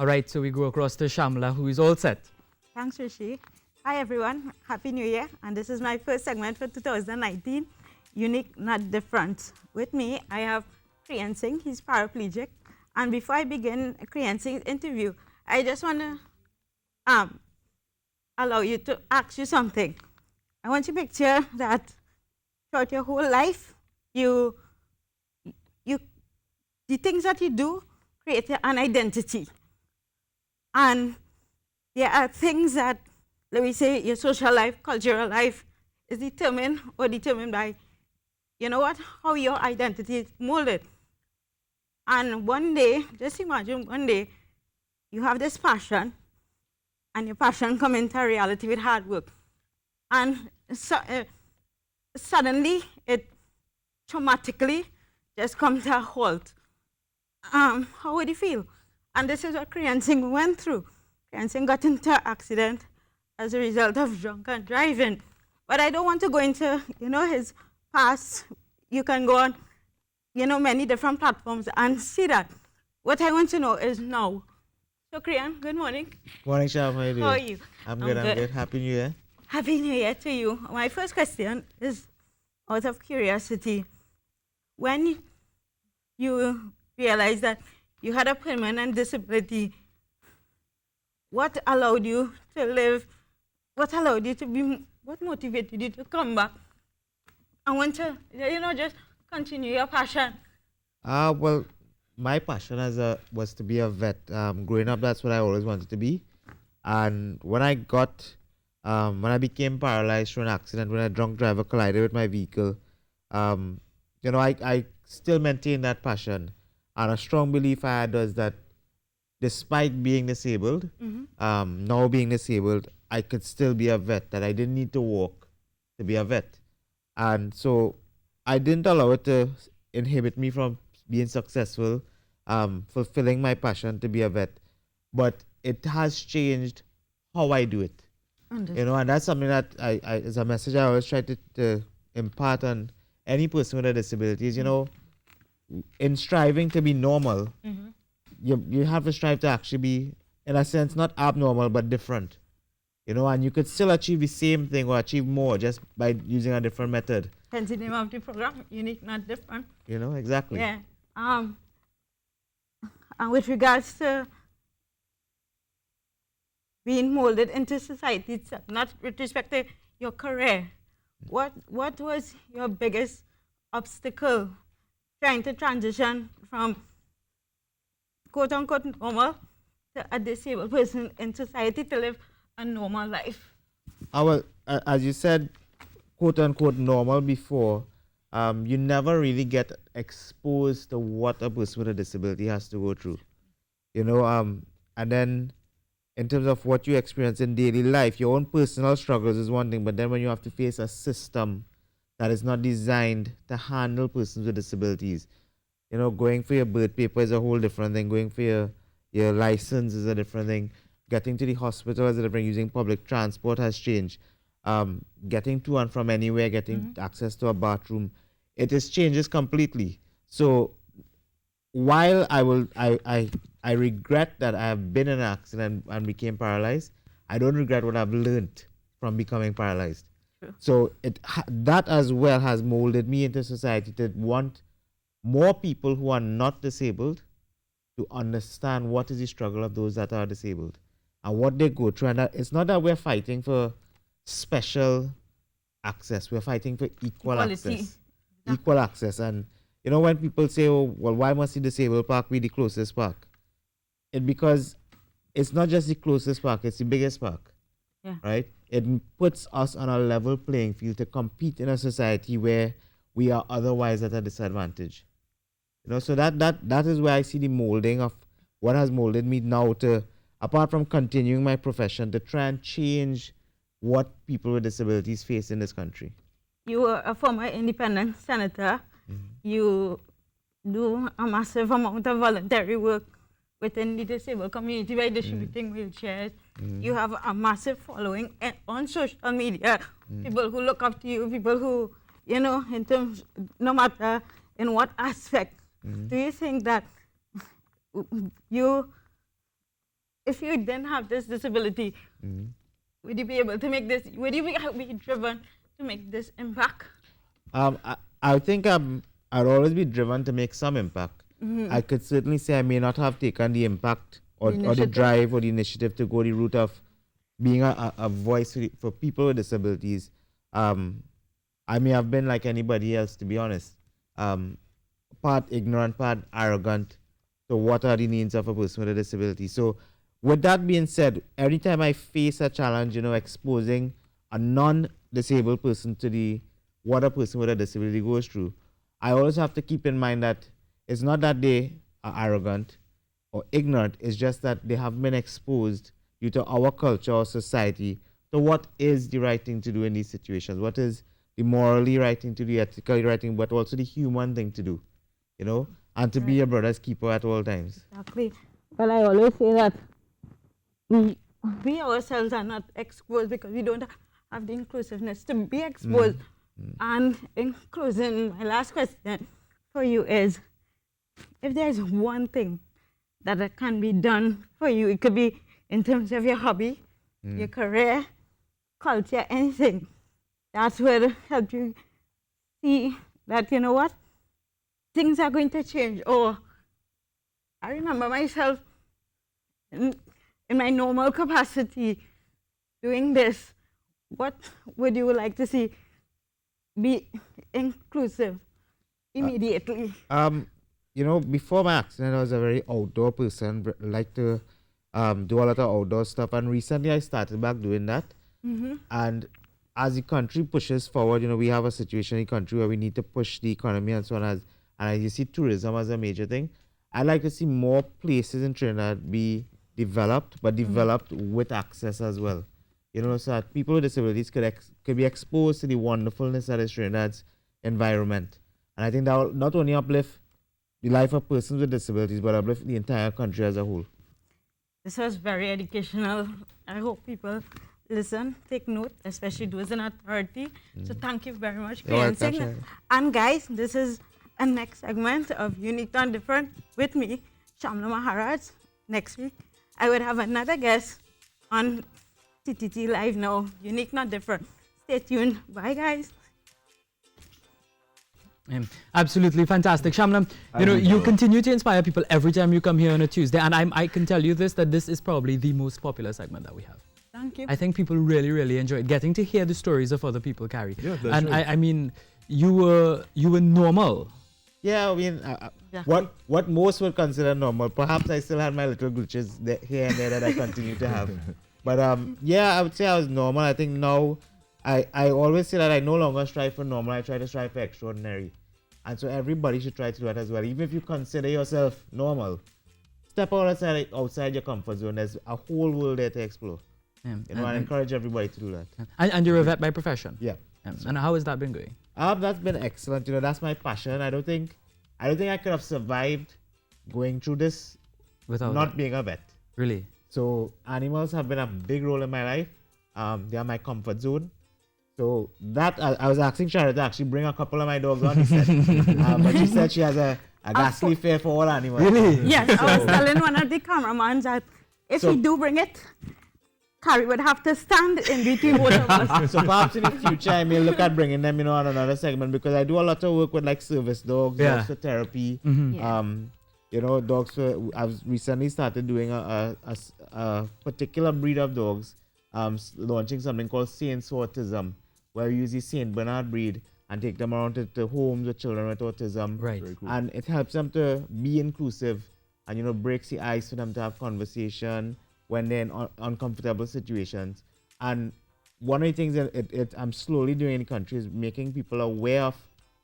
All right, so we go across to Shamla, who is all set. Thanks, Rishi. Hi, everyone. Happy New Year. And this is my first segment for 2019, Unique, Not Different. With me, I have Kriyaan Singh. He's paraplegic. And before I begin Kriyaan Singh's interview, I just want to allow you to ask you something. I want you to picture that throughout your whole life, the things that you do create an identity. And there are things that, let me say, your social life, cultural life is determined by, you know what, how your identity is molded. And one day, just imagine one day, you have this passion, and your passion come into reality with hard work. And suddenly, it traumatically just comes to a halt. How would you feel? And this is what Kriyaan Singh went through. Kriyaan Singh got into an accident as a result of drunken driving. But I don't want to go into, his past. You can go on, many different platforms and see that. What I want to know is now. So, Kriyaan, good morning. Morning, Sham. How are you doing? How are you? I'm good. Happy New Year. Happy New Year to you. My first question is out of curiosity. When you realized that you had a permanent disability, what allowed you to live? What allowed you to be? What motivated you to come back? I want to, just continue your passion. Well, my passion was to be a vet. Growing up, that's what I always wanted to be. And when I became paralyzed through an accident, when a drunk driver collided with my vehicle, I still maintain that passion. And a strong belief I had was that despite being disabled, now being disabled, I could still be a vet, that I didn't need to walk to be a vet. And so I didn't allow it to inhibit me from being successful, fulfilling my passion to be a vet. But it has changed how I do it. Understood. And that's something that I is a message I always try to impart on any person with a disability is, in striving to be normal, you have to strive to actually be, in a sense, not abnormal, but different. And you could still achieve the same thing or achieve more just by using a different method. Hence the name of the program, Unique, Not Different. Exactly. Yeah. And with regards to being molded into society itself, not with respect to your career, what was your biggest obstacle trying to transition from quote-unquote normal to a disabled person in society to live a normal life? Well, as you said, quote-unquote normal before, you never really get exposed to what a person with a disability has to go through. And then in terms of what you experience in daily life, your own personal struggles is one thing, but then when you have to face a system that is not designed to handle persons with disabilities, going for your birth paper is a whole different thing. Going for your license is a different thing. Getting to the hospital is a different. Using public transport has changed. Getting to and from anywhere, getting access to a bathroom, changes completely. So while I regret that I have been in an accident and became paralyzed, I don't regret what I've learned from becoming paralyzed. True. So that as well has molded me into society to want more people who are not disabled to understand what is the struggle of those that are disabled and what they go through. And it's not that we're fighting for special access, we're fighting for equal access. Equal access. And when people say, oh, well, why must the disabled park be the closest park? Because it's not just the closest park, it's the biggest park. Yeah. Right? It puts us on a level playing field to compete in a society where we are otherwise at a disadvantage. So that is where I see the molding of what has molded me now to, apart from continuing my profession, to try and change what people with disabilities face in this country. You were a former independent senator. You do a massive amount of voluntary work within the disabled community by distributing wheelchairs. You have a massive following on social media. People who look up to you, people who, in terms, no matter in what aspect. Do you think that you if you didn't have this disability, would you be able to make this? Would you be driven to make this impact? I think I'd always be driven to make some impact. I could certainly say I may not have taken the impact or the drive or the initiative to go the route of being a voice for people with disabilities. I may have been like anybody else, to be honest. Part ignorant, part arrogant. So what are the needs of a person with a disability? So with that being said, every time I face a challenge, exposing a non-disabled person to what a person with a disability goes through, I always have to keep in mind that it's not that they are arrogant or ignorant, it's just that they have been exposed due to our culture or society to what is the right thing to do in these situations, what is the morally right thing to do, ethically right thing, but also the human thing to do, and to be a brother's keeper at all times. Exactly. Well, I always say that we ourselves are not exposed because we don't have the inclusiveness to be exposed. And in closing, my last question for you is, if there's one thing that can be done for you, it could be in terms of your hobby, your career, culture, anything, that would help you see that, what, things are going to change. Or I remember myself in my normal capacity doing this. What would you like to see be inclusive immediately? Before my accident, I was a very outdoor person, like to do a lot of outdoor stuff. And recently I started back doing that. And as the country pushes forward, we have a situation in the country where we need to push the economy and so on. And you see tourism as a major thing. I'd like to see more places in Trinidad be developed, but developed with access as well. So that people with disabilities could be exposed to the wonderfulness that is Trinidad's environment. And I think that will not only uplift the life of persons with disabilities, but uplift the entire country as a whole. This was very educational. I hope people listen, take note, especially those in authority. So thank you very much, Kriyaan Singh. And guys, this is a next segment of Unique and Different with me, Shamla Maharaj. Next week, I would have another guest on TTT Live now. Unique, not different. Stay tuned. Bye, guys. Absolutely fantastic. Shamla, you continue to inspire people every time you come here on a Tuesday. And I can tell you that this is probably the most popular segment that we have. Thank you. I think people really, really enjoy it, getting to hear the stories of other people carry. Yeah, that's and right. I mean, you were normal. Yeah, I mean, what most would consider normal. Perhaps I still had my little glitches here and there that I continue to have. But yeah, I would say I was normal. I think now, I always say that I no longer strive for normal. I try to strive for extraordinary. And so everybody should try to do that as well. Even if you consider yourself normal, step outside your comfort zone. There's a whole world there to explore. And encourage everybody to do that. And you're a vet by profession. Yeah. And how has that been going? That's been excellent. That's my passion. I don't think I could have survived going through this Without not being a vet. Really? So animals have been a big role in my life. They are my comfort zone. So that I was asking Sharon to actually bring a couple of my dogs on the set. But she said she has a ghastly fear for all animals. Really? Yes, I was telling one of the cameramans that if we do bring it, Carrie would have to stand in between both of us. So perhaps in the future I may look at bringing them, on another segment, because I do a lot of work with like service dogs, dogs for therapy. Dogs for, I've recently started doing a particular breed of dogs, launching something called Saints Autism, where we use the Saint Bernard breed and take them around to homes with children with autism. Right. Very cool. And it helps them to be inclusive and, breaks the ice for them to have conversation when they're in uncomfortable situations. And one of the things that I'm slowly doing in the country is making people aware of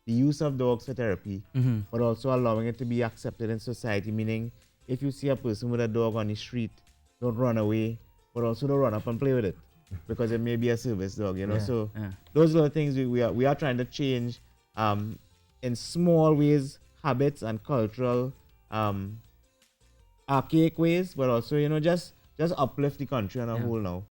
the use of dogs for therapy, but also allowing it to be accepted in society, meaning if you see a person with a dog on the street, don't run away, but also don't run up and play with it, because it may be a service dog, So those are the things we are trying to change in small ways, habits and cultural archaic ways, but also, just uplift the country on a whole now.